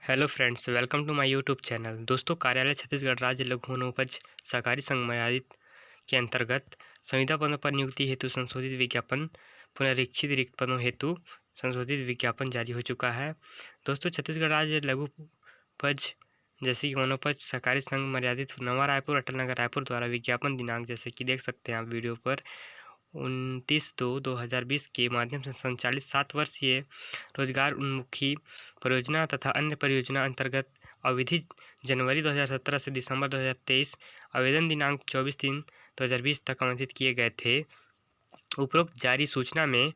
Hello friends, welcome to my YouTube channel. दोस्तों, कार्यालय छत्तीसगढ़ राज्य लघु वनोपज सहकारी संघ मर्यादित के अंतर्गत संविदा पदों पर नियुक्ति हेतु संशोधित विज्ञापन पुनरीक्षित रिक्त पदों हेतु संशोधित विज्ञापन जारी हो चुका है। दोस्तों, छत्तीसगढ़ राज्य लघु उपज जैसे कि वनोपज सहकारी संघ मर्यादित नवा रायपुर अटल नगर रायपुर द्वारा विज्ञापन दिनांक जैसे कि देख सकते हैं आप वीडियो पर 29/2/2020 के माध्यम से संचालित 7 वर्षीय रोजगार उन्मुखी परियोजना तथा अन्य परियोजना अंतर्गत अवधि जनवरी 2017 से दिसंबर 2023 आवेदन दिनांक 24/3/2020 तक आमंत्रित किए गए थे। उपरोक्त जारी सूचना में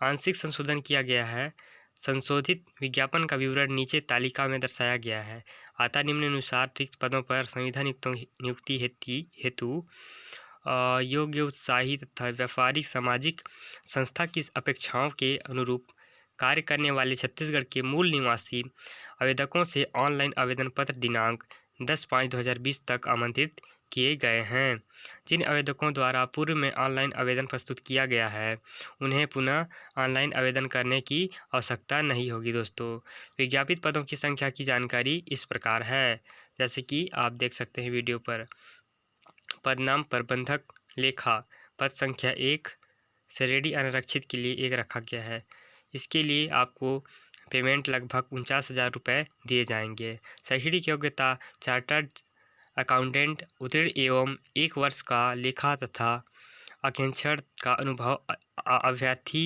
आंशिक संशोधन किया गया है। संशोधित विज्ञापन का विवरण नीचे तालिका में दर्शाया गया है। आता निम्नानुसार रिक्त पदों पर संविदा नियुक्ति हेतु योग्य उत्साही तथा व्यापारिक सामाजिक संस्था की अपेक्षाओं के अनुरूप कार्य करने वाले छत्तीसगढ़ के मूल निवासी आवेदकों से ऑनलाइन आवेदन पत्र दिनांक 10/5/2020 तक आमंत्रित किए गए हैं। जिन आवेदकों द्वारा पूर्व में ऑनलाइन आवेदन प्रस्तुत किया गया है, उन्हें पुनः ऑनलाइन आवेदन करने की आवश्यकता नहीं होगी। दोस्तों, विज्ञापित पदों की संख्या की जानकारी इस प्रकार है, जैसे कि आप देख सकते हैं वीडियो पर। पद नाम प्रबंधक लेखा, पद संख्या 1 श्रेणी अनारक्षित के लिए 1 रखा गया है। इसके लिए आपको पेमेंट लगभग 49,000 रुपये दिए जाएंगे। शैक्षणिक योग्यता चार्टर्ड अकाउंटेंट उत्तीर्ण एवं 1 वर्ष का लेखा तथा अंकेक्षण का अनुभव अभ्यर्थी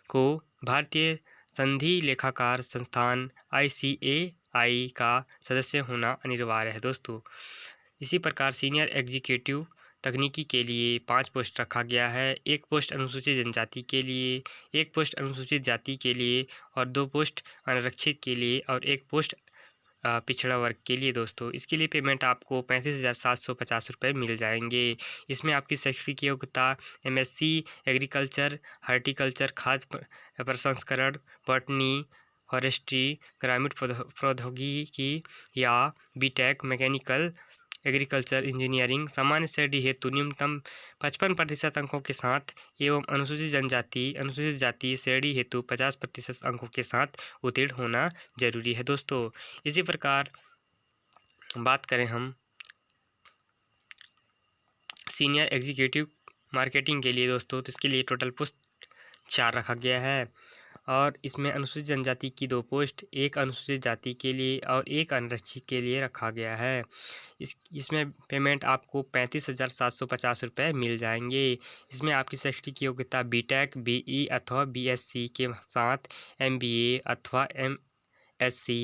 को भारतीय संधि लेखाकार संस्थान ICAI का सदस्य होना अनिवार्य है। दोस्तों, इसी प्रकार सीनियर एग्जीक्यूटिव तकनीकी के लिए 5 पोस्ट रखा गया है। 1 पोस्ट अनुसूचित जनजाति के लिए, 1 पोस्ट अनुसूचित जाति के लिए और 2 पोस्ट अनारक्षित के लिए और 1 पोस्ट पिछड़ा वर्ग के लिए। दोस्तों, इसके लिए पेमेंट आपको 35,750 रुपये मिल जाएंगे। इसमें आपकी शैक्षणिक योग्यता MSc एग्रीकल्चर, हार्टिकल्चर, खाद्य प्रसंस्करण, बॉटनी, फॉरेस्ट्री, ग्रामीण प्रौद्योगिकी या BTech मैकेनिकल एग्रीकल्चर इंजीनियरिंग सामान्य श्रेणी हेतु न्यूनतम 55% अंकों के साथ एवं अनुसूचित जाति श्रेणी हेतु 50% अंकों के साथ उत्तीर्ण होना जरूरी है। दोस्तों, इसी प्रकार बात करें हम सीनियर एग्जीक्यूटिव मार्केटिंग के लिए। दोस्तों, तो इसके लिए टोटल पोस्ट 4 रखा गया है और इसमें अनुसूचित जनजाति की 2 पोस्ट, 1 अनुसूचित जाति के लिए और 1 अनारक्षित के लिए रखा गया है। इसमें पेमेंट आपको 35,750 रुपये मिल जाएंगे। इसमें आपकी शैक्षणिक योग्यता BTech, BE अथवा BSc के साथ MBA अथवा MSc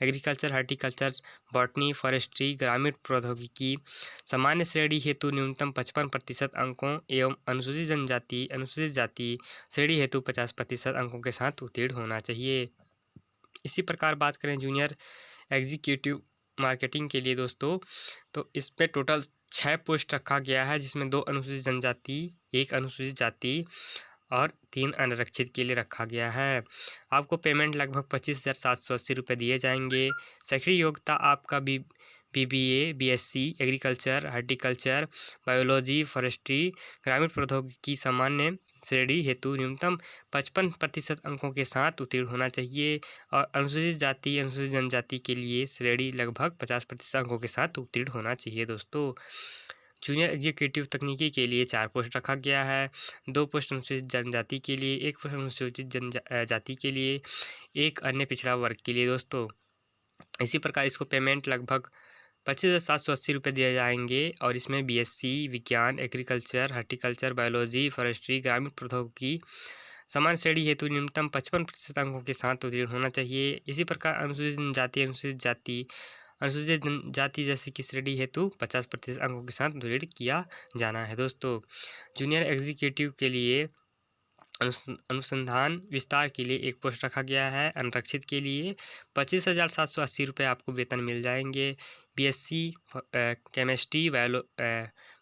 agriculture, horticulture, botany, forestry, ग्रामीण प्रौद्योगिकी सामान्य श्रेणी हेतु न्यूनतम 55% अंकों एवं अनुसूचित जाति श्रेणी हेतु 50% अंकों के साथ उत्तीर्ण होना चाहिए। इसी प्रकार बात करें जूनियर एग्जीक्यूटिव मार्केटिंग के लिए। दोस्तों, तो इस पे टोटल 6 पोस्ट रखा गया है, जिसमें 2 अनुसूचित जनजाति, 1 अनुसूचित जाति और 3 अनारक्षित के लिए रखा गया है। आपको पेमेंट लगभग 25,780 रुपये दिए जाएंगे। शैक्षणिक योग्यता आपका BBA, BSc agriculture, horticulture, biology, forestry, ग्रामीण प्रौद्योगिकी सामान्य श्रेणी हेतु न्यूनतम 55% अंकों के साथ उत्तीर्ण होना चाहिए और अनुसूचित जाति, अनुसूचित जनजाति के लिए श्रेणी लगभग 50% अंकों के साथ उत्तीर्ण होना चाहिए। दोस्तों, जूनियर एग्जीक्यूटिव तकनीकी के लिए 4 पोस्ट रखा गया है। 2 पोस्ट अनुसूचित जनजाति के लिए, 1 पोस्ट अनुसूचित जाति के लिए, 1 अन्य पिछड़ा वर्ग के लिए। दोस्तों, इसी प्रकार इसको पेमेंट लगभग 25,780 रुपये दिए जाएंगे और इसमें BSc विज्ञान, एग्रीकल्चर, हार्टिकल्चर, बायोलॉजी, फॉरेस्ट्री, ग्रामीण प्रौद्योगिकी समान श्रेणी हेतु न्यूनतम 55% अंकों के साथ उत्तीर्ण होना चाहिए। इसी प्रकार अनुसूचित जाति जैसे कि श्रेणी हेतु 50% अंकों के साथ उत्तीर्ण किया जाना है। दोस्तों, जूनियर एग्जीक्यूटिव के लिए अनुसंधान विस्तार के लिए 1 पोस्ट रखा गया है। अनारक्षित के लिए 25,780 रुपये आपको वेतन मिल जाएंगे। BSc chemistry,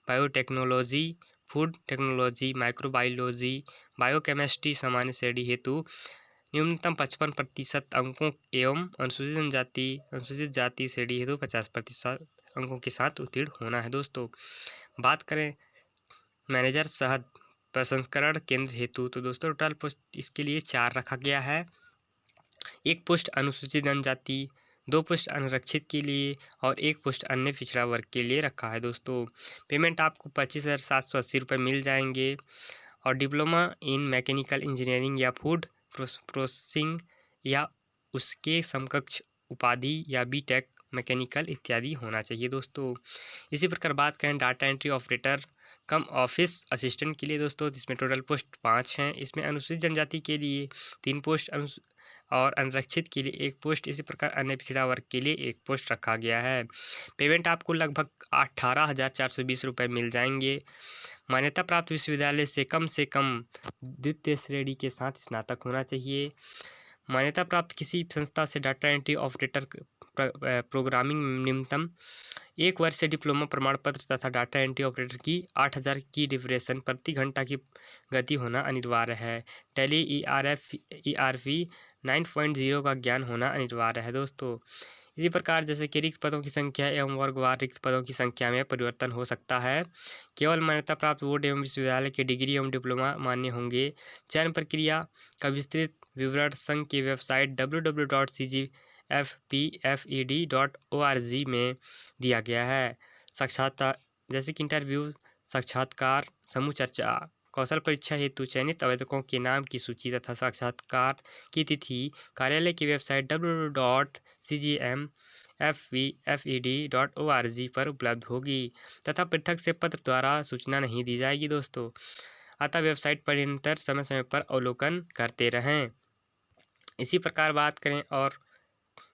biotechnology, food technology, microbiology, biochemistry सामान्य श्रेणी हेतु न्यूनतम 55% अंकों एवं अनुसूचित जाति श्रेणी हेतु 50% अंकों के साथ उत्तीर्ण होना है। दोस्तों, बात करें मैनेजर शहद प्रसंस्करण केंद्र हेतु, तो दोस्तों टोटल पोस्ट इसके लिए 4 रखा गया है। 1 पोस्ट अनुसूचित जनजाति 2 पोस्ट अनारक्षित के लिए और 1 पोस्ट अन्य पिछड़ा वर्ग के लिए रखा है दोस्तों। पेमेंट आपको 25,780 रुपये मिल जाएंगे। और डिप्लोमा इन मैकेनिकल इंजीनियरिंग या फूड प्रोसेसिंग या उसके समकक्ष उपाधि या बीटेक मैकेनिकल इत्यादि होना चाहिए दोस्तों। इसी प्रकार बात करें डाटा एंट्री ऑपरेटर कम ऑफिस असिस्टेंट के लिए दोस्तों, इसमें टोटल पोस्ट 5 हैं। इसमें अनुसूचित जनजाति के लिए 3 पोस्ट और अनारक्षित के लिए 1 पोस्ट, इसी प्रकार अन्य पिछड़ा वर्ग के लिए 1 पोस्ट रखा गया है। पेमेंट आपको लगभग 18,420 रुपये मिल जाएंगे। मान्यता प्राप्त विश्वविद्यालय से कम द्वितीय श्रेणी के साथ स्नातक होना चाहिए। मान्यता प्राप्त किसी संस्था से डाटा एंट्री ऑपरेटर प्रोग्रामिंग न्यूनतम 1 वर्ष से डिप्लोमा प्रमाण पत्र तथा डाटा एंट्री ऑपरेटर की 8,000 की डिप्रेशन प्रति घंटा की गति होना अनिवार्य है। टैली ERP 9.0 का ज्ञान होना अनिवार्य है दोस्तों। इसी प्रकार जैसे कि रिक्त पदों की संख्या एवं वर्गवार रिक्त पदों की संख्या में परिवर्तन हो सकता है। केवल मान्यता प्राप्त बोर्ड एवं विश्वविद्यालय के डिग्री एवं डिप्लोमा मान्य होंगे। चयन प्रक्रिया का विस्तृत विवरण संघ की वेबसाइट www.cgfpfed.org में दिया गया है। साक्षात्कार जैसे कि इंटरव्यू, साक्षात्कार, समूह चर्चा, कौशल परीक्षा हेतु चयनित आवेदकों के नाम की सूची तथा साक्षात्कार की तिथि कार्यालय की वेबसाइट www.cgmfpfed.org पर उपलब्ध होगी तथा पृथक से पत्र द्वारा सूचना नहीं दी जाएगी दोस्तों। अतः वेबसाइट पर निरंतर समय समय पर अवलोकन करते रहें। इसी प्रकार बात करें और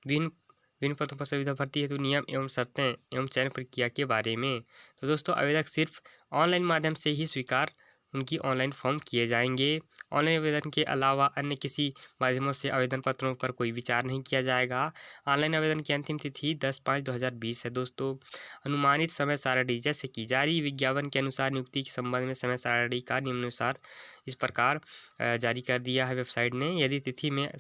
विभिन्न पदों पर सुविधा भर्ती हेतु नियम एवं शर्तें एवं चयन प्रक्रिया के बारे में, तो दोस्तों आवेदक सिर्फ ऑनलाइन माध्यम से ही स्वीकार उनकी ऑनलाइन फॉर्म किए जाएंगे। ऑनलाइन आवेदन के अलावा अन्य किसी माध्यमों से आवेदन पत्रों पर कोई विचार नहीं किया जाएगा। ऑनलाइन आवेदन की अंतिम तिथि 10/5/2020 है दोस्तों। अनुमानित समय सारणी जैसे कि जारी विज्ञापन के अनुसार नियुक्ति के संबंध में समय सारणी का निम्नानुसार इस प्रकार जारी कर दिया है वेबसाइट ने। यदि तिथि में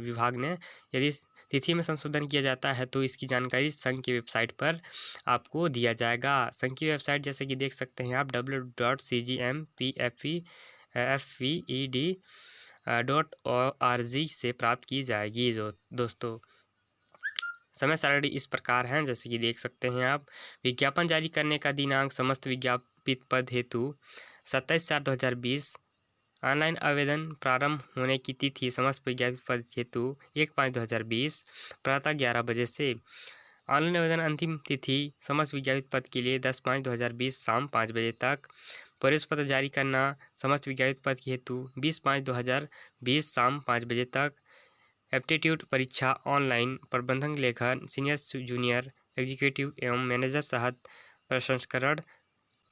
विभाग ने यदि तिथि में संशोधन किया जाता है तो इसकी जानकारी संघ की वेबसाइट पर आपको दिया जाएगा। संघ की वेबसाइट जैसे कि देख सकते हैं आप www.cgmpfed.org से प्राप्त की जाएगी दोस्तों। समय सारणी इस प्रकार हैं जैसे कि देख सकते हैं आप। विज्ञापन जारी करने का दिनांक समस्त विज्ञापित पद हेतु 27/4/2020। ऑनलाइन आवेदन प्रारंभ होने की तिथि समस्त विज्ञापित पद हेतु 1/5/2020 प्रातः 11 बजे से। ऑनलाइन आवेदन अंतिम तिथि समस्त विज्ञापित पद के लिए 10/5/2020 शाम 5 बजे तक। प्रवेश पत्र जारी करना समस्त विज्ञापित पद के हेतु 20/5/2020 शाम 5 बजे तक। एप्टीट्यूड परीक्षा ऑनलाइन प्रबंधन लेखन सीनियर जूनियर एग्जीक्यूटिव एवं मैनेजर सहित प्रसंस्करण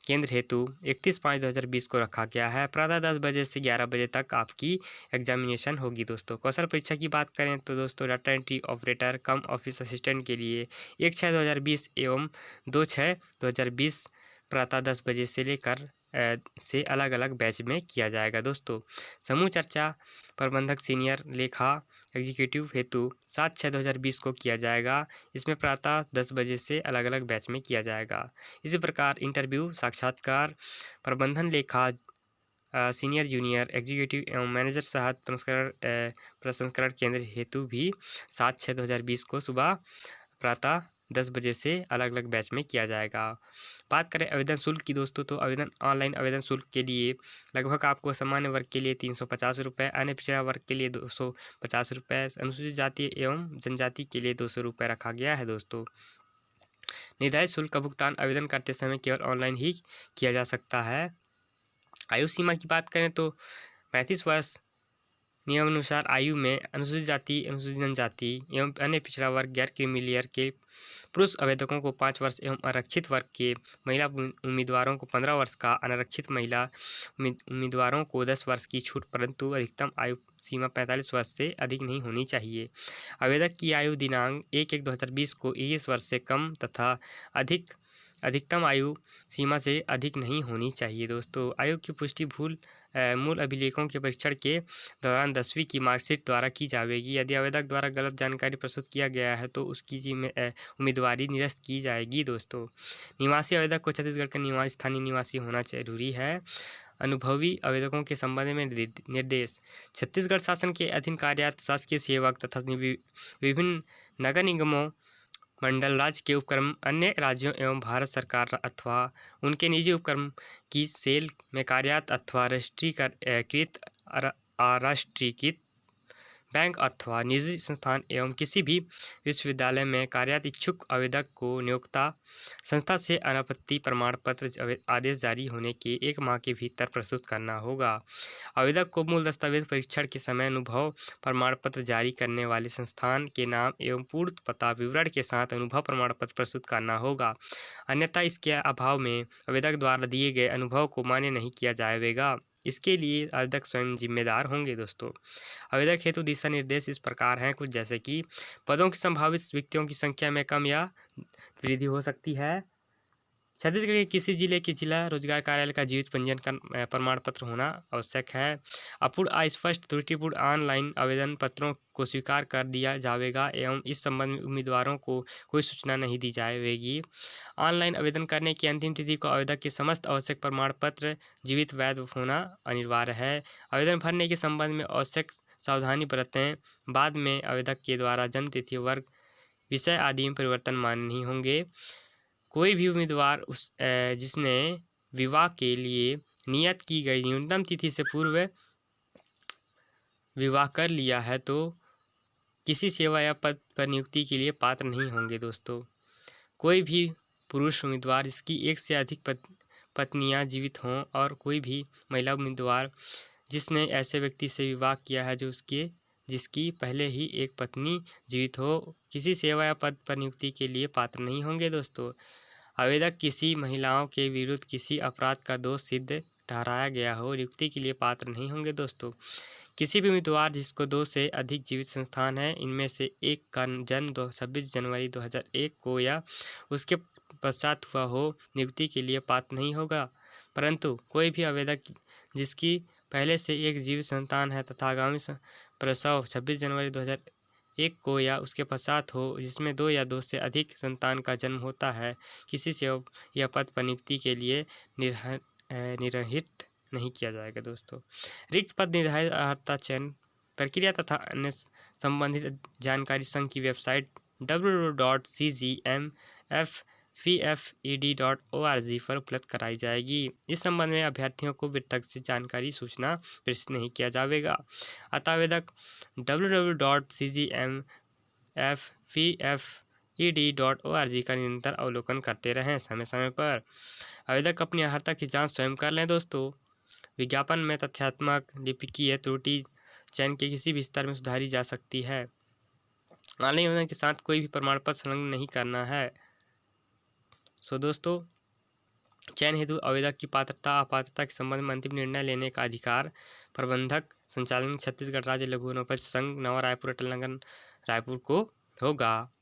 केंद्र हेतु 31/5/2020 को रखा गया है। प्रातः 10 बजे से 11 बजे तक आपकी एग्जामिनेशन होगी दोस्तों। कौशल परीक्षा की बात करें तो दोस्तों डाटा एंट्री ऑपरेटर कम ऑफिस असिस्टेंट के लिए 1/6/2020 एवं 2/6/2020 प्रातः 10 बजे से लेकर से अलग अलग बैच में किया जाएगा दोस्तों। समूह चर्चा प्रबंधक सीनियर लेखा एग्जीक्यूटिव हेतु 7/6/2020 को किया जाएगा। इसमें प्रातः 10 बजे से अलग अलग बैच में किया जाएगा। इसी प्रकार इंटरव्यू, साक्षात्कार प्रबंधन लेखा सीनियर जूनियर एग्जीक्यूटिव एवं मैनेजर सहित प्रसंस्करण केंद्र हेतु भी 7/6/2020 को सुबह प्रातः 10 बजे से अलग अलग बैच में किया जाएगा। बात करें आवेदन शुल्क की दोस्तों, तो ऑनलाइन आवेदन शुल्क के लिए लगभग आपको सामान्य वर्ग के लिए 350 रुपये, अन्य पिछड़ा वर्ग के लिए 250 रुपये, अनुसूचित जाति एवं जनजाति के लिए 200 रुपये रखा गया है दोस्तों। निर्धारित शुल्क का भुगतान आवेदन करते समय केवल ऑनलाइन ही किया जा सकता है। आयु सीमा की बात करें तो 35 वर्ष नियमानुसार आयु में अनुसूचित जाति, अनुसूचित जनजाति एवं अन्य पिछड़ा वर्ग गैर क्रीमी लेयर के पुरुष आवेदकों को 5 वर्ष एवं आरक्षित वर्ग के महिला उम्मीदवारों को 15 वर्ष का, अनारक्षित महिला उम्मीदवारों को 10 वर्ष की छूट, परंतु अधिकतम आयु सीमा 45 वर्ष से अधिक नहीं होनी चाहिए। आवेदक की आयु दिनांक 1/1/2020 को 21 वर्ष से कम तथा अधिकतम आयु सीमा से अधिक नहीं होनी चाहिए दोस्तों। आयु की पुष्टि मूल अभिलेखों के परीक्षण के दौरान 10वीं की मार्कशीट द्वारा की जाएगी। यदि आवेदक द्वारा गलत जानकारी प्रस्तुत किया गया है तो उसकी उम्मीदवारी निरस्त की जाएगी दोस्तों। निवासी आवेदक को छत्तीसगढ़ का स्थानीय निवासी होना जरूरी है। अनुभवी आवेदकों के संबंध में निर्देश। छत्तीसगढ़ शासन के अधीन कार्यरत शासकीय सेवक तथा विभिन्न नगर निगमों, मंडल, राज्य के उपक्रम, अन्य राज्यों एवं भारत सरकार अथवा उनके निजी उपक्रम की सेल में कार्यरत अथवा राष्ट्रीयकृत, अराष्ट्रीयकृत बैंक अथवा निजी संस्थान एवं किसी भी विश्वविद्यालय में कार्यरत इच्छुक आवेदक को नियोक्ता संस्था से अनापत्ति प्रमाण पत्र आदेश जारी होने के 1 माह के भीतर प्रस्तुत करना होगा। आवेदक को मूल दस्तावेज परीक्षण के समय अनुभव प्रमाण पत्र जारी करने वाले संस्थान के नाम एवं पूर्ण पता विवरण के साथ अनुभव प्रमाण पत्र प्रस्तुत करना होगा। अन्यथा इसके अभाव में आवेदक द्वारा दिए गए अनुभव को मान्य नहीं किया जाएगा। इसके लिए आवेदक स्वयं जिम्मेदार होंगे। दोस्तों, आवेदक हेतु दिशा निर्देश इस प्रकार हैं कुछ, जैसे कि पदों की संभावित व्यक्तियों की संख्या में कम या वृद्धि हो सकती है। छत्तीसगढ़ के किसी जिले के जिला रोजगार कार्यालय का जीवित पंजीयन का प्रमाण पत्र होना आवश्यक है। अपूर्ण, अस्पष्ट, त्रुटिपूर्ण ऑनलाइन आवेदन पत्रों को स्वीकार कर दिया जाएगा एवं इस संबंध में उम्मीदवारों को कोई सूचना नहीं दी जाएगी। ऑनलाइन आवेदन करने की अंतिम तिथि को आवेदक के समस्त आवश्यक प्रमाण पत्र जीवित वैध होना अनिवार्य है। आवेदन भरने के संबंध में आवश्यक सावधानी बरतें। बाद में आवेदक के द्वारा जन्म तिथि, वर्ग, विषय आदि में परिवर्तन मान्य नहीं होंगे। कोई भी उम्मीदवार जिसने विवाह के लिए नियत की गई न्यूनतम तिथि से पूर्व विवाह कर लिया है तो किसी सेवा या पद पर नियुक्ति के लिए पात्र नहीं होंगे। दोस्तों, कोई भी पुरुष उम्मीदवार जिसकी एक से अधिक पत्नियां जीवित हों और कोई भी महिला उम्मीदवार जिसने ऐसे व्यक्ति से विवाह किया है जिसकी पहले ही एक पत्नी जीवित हो, किसी सेवा या पद पर नियुक्ति के लिए पात्र नहीं होंगे। दोस्तों, आवेदक किसी महिलाओं के विरुद्ध किसी अपराध का दोष सिद्ध ठहराया गया हो, नियुक्ति के लिए पात्र नहीं होंगे। दोस्तों, किसी भी उम्मीदवार जिसको 2 से अधिक जीवित संस्थान है, इनमें से एक का जन्म 26 जनवरी 2001 को या उसके पश्चात हुआ हो, नियुक्ति के लिए पात्र नहीं होगा। परंतु कोई भी आवेदक जिसकी पहले से एक जीवित संतान है तथा आगामी प्रसव 26 जनवरी 2001 को या उसके पश्चात हो, जिसमें 2 या 2 से अधिक संतान का जन्म होता है, किसी सेवा या पद पर नियुक्ति के लिए निर्हित नहीं किया जाएगा। दोस्तों, रिक्त पद निर्धारित अर्हता चयन प्रक्रिया तथा अन्य संबंधित जानकारी संघ की वेबसाइट www.cgmfpfed.org पर उपलब्ध कराई जाएगी। इस संबंध में अभ्यर्थियों को वृत्तक से जानकारी सूचना प्रेषित नहीं किया जाएगा। अतः आवेदक www.cgmfpfed.org का निरंतर अवलोकन करते रहें। समय समय पर आवेदक अपनी अर्हता की जांच स्वयं कर लें। दोस्तों, विज्ञापन में तथ्यात्मक, लिपिकीय त्रुटि चयन के किसी भी स्तर में सुधारी जा सकती है। ऑनलाइन आवेदन के साथ कोई भी प्रमाण पत्र संलग्न नहीं करना है। दोस्तों, चयन हेतु आवेदक की पात्रता अपात्रता के संबंध में अंतिम निर्णय लेने का अधिकार प्रबंधक संचालन छत्तीसगढ़ राज्य लघु वनोपज संघ, नवा रायपुर, अटल नगर, रायपुर को होगा।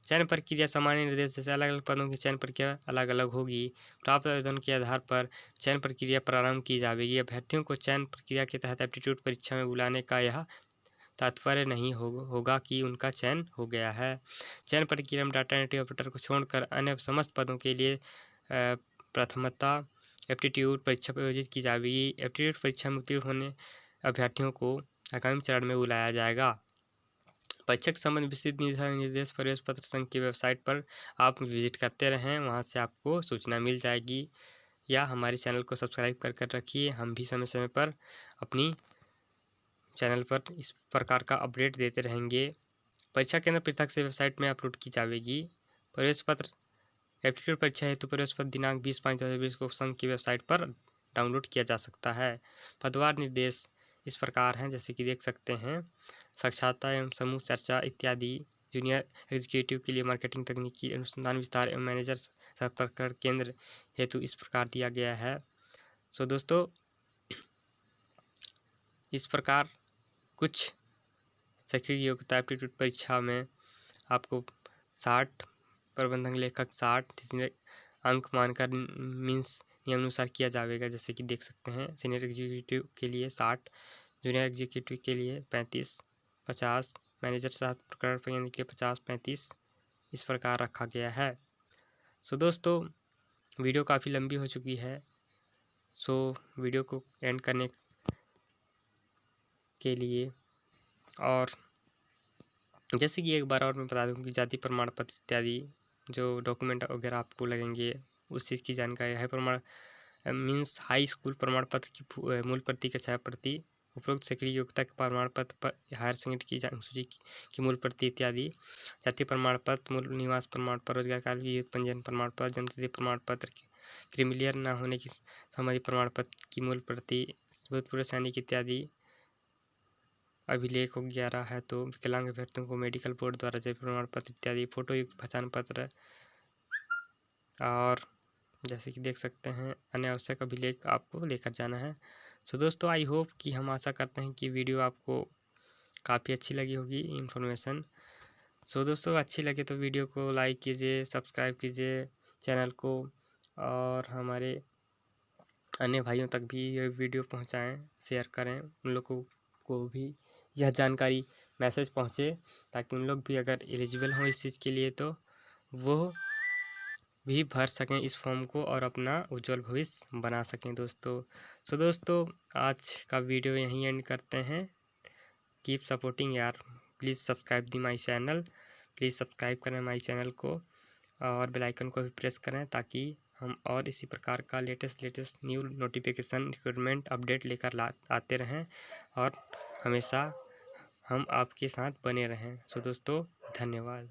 चयन प्रक्रिया सामान्य निर्देश जैसे अलग अलग पदों की चयन प्रक्रिया अलग अलग होगी। प्राप्त आवेदन के आधार पर चयन प्रक्रिया प्रारंभ की जाएगी। अभ्यर्थियों को चयन प्रक्रिया के तहत एप्टीट्यूड परीक्षा में बुलाने का यह तात्पर्य नहीं होगा कि उनका चयन हो गया है। चयन प्रक्रिया में डाटा एंट्री ऑपरेटर को छोड़कर अन्य समस्त पदों के लिए प्रथमतः एप्टीट्यूड परीक्षा आयोजित की जाएगी। एप्टीट्यूड परीक्षा में उत्तीर्ण होने अभ्यर्थियों को आगामी चरण में बुलाया जाएगा। परीक्षा के संबंध विस्तृत दिशा निर्देश प्रवेश पत्र संघ की वेबसाइट पर आप विजिट करते रहें, वहां से आपको सूचना मिल जाएगी। या हमारे चैनल को सब्सक्राइब कर रखिए। हम भी समय समय पर अपनी चैनल पर इस प्रकार का अपडेट देते रहेंगे। परीक्षा केंद्र पृथक से वेबसाइट में अपलोड की जाएगी। प्रवेश पत्र एप्टीट्यूड परीक्षा हेतु प्रवेश पत्र दिनांक 20/5/2020 को संघ की वेबसाइट पर डाउनलोड किया जा सकता है। पदवार निर्देश इस प्रकार हैं, जैसे कि देख सकते हैं। साक्षरता एवं समूह चर्चा इत्यादि। जूनियर एग्जीक्यूटिव के लिए मार्केटिंग, तकनीकी अनुसंधान, विस्तार एवं मैनेजर संपर्क केंद्र हेतु इस प्रकार दिया गया है। दोस्तों, इस प्रकार कुछ शैक्षिक योग्यता एप्टीट्यूड परीक्षा में आपको 60, प्रबंधन लेखक 60 अंक मानकर मीन्स नियमानुसार किया जाएगा। जैसे कि देख सकते हैं, सीनियर एग्जीक्यूटिव के लिए 60, जूनियर एग्जीक्यूटिव के लिए 35, 50, मैनेजर साथ प्रकरण केंद्र के लिए 50, 35 इस प्रकार रखा गया है। दोस्तों, वीडियो काफ़ी लंबी हो चुकी है। सो वीडियो को एंड करने के लिए, और जैसे कि एक बार और मैं बता दूं कि जाति प्रमाण पत्र इत्यादि जो डॉक्यूमेंट वगैरह आपको लगेंगे उस चीज़ की जानकारी है। प्रमाण मीन्स हाई स्कूल प्रमाण पत्र की मूल प्रति का छाया प्रति, उपरोक्त शैक्षणिक योग्यता के प्रमाण पत्र पर हायर सेकेंडरी की सूची की मूल प्रति इत्यादि, जाति प्रमाण पत्र, मूल निवास प्रमाण पत्र, रोजगार काल की यूथ पंजीयन प्रमाण पत्र, जन्मतिथि प्रमाण पत्र, क्रिमिलियर न होने की संबंधी प्रमाण पत्र की मूल प्रति, भूतपूर्व सैनिक इत्यादि, अभिलेख 11 है तो विकलांग अभ्यर्थियों को मेडिकल बोर्ड द्वारा जारी प्रमाण पत्र इत्यादि, फोटो युक्त पहचान पत्र, और जैसे कि देख सकते हैं अन्य आवश्यक अभिलेख आपको लेकर जाना है। सो दोस्तों आई होप कि हम आशा करते हैं कि वीडियो आपको काफ़ी अच्छी लगी होगी इन्फॉर्मेशन। सो दोस्तों अच्छी लगे तो वीडियो को लाइक कीजिए, सब्सक्राइब कीजिए चैनल को, और हमारे अन्य भाइयों तक भी ये वीडियो पहुंचाएं, शेयर करें, उन लोगों को भी यह जानकारी मैसेज पहुंचे ताकि उन लोग भी अगर एलिजिबल हों इस चीज़ के लिए तो वो भी भर सकें इस फॉर्म को और अपना उज्जवल भविष्य बना सकें दोस्तों। सो दोस्तों आज का वीडियो यहीं एंड करते हैं। कीप सपोर्टिंग यार, please subscribe the my channel, please subscribe करें माई चैनल को और बेल आइकन को भी प्रेस करें ताकि हम और इसी प्रकार का latest new notification recruitment update लेकर आते रहें और हमेशा हम आपके साथ बने रहें। सो दोस्तों धन्यवाद।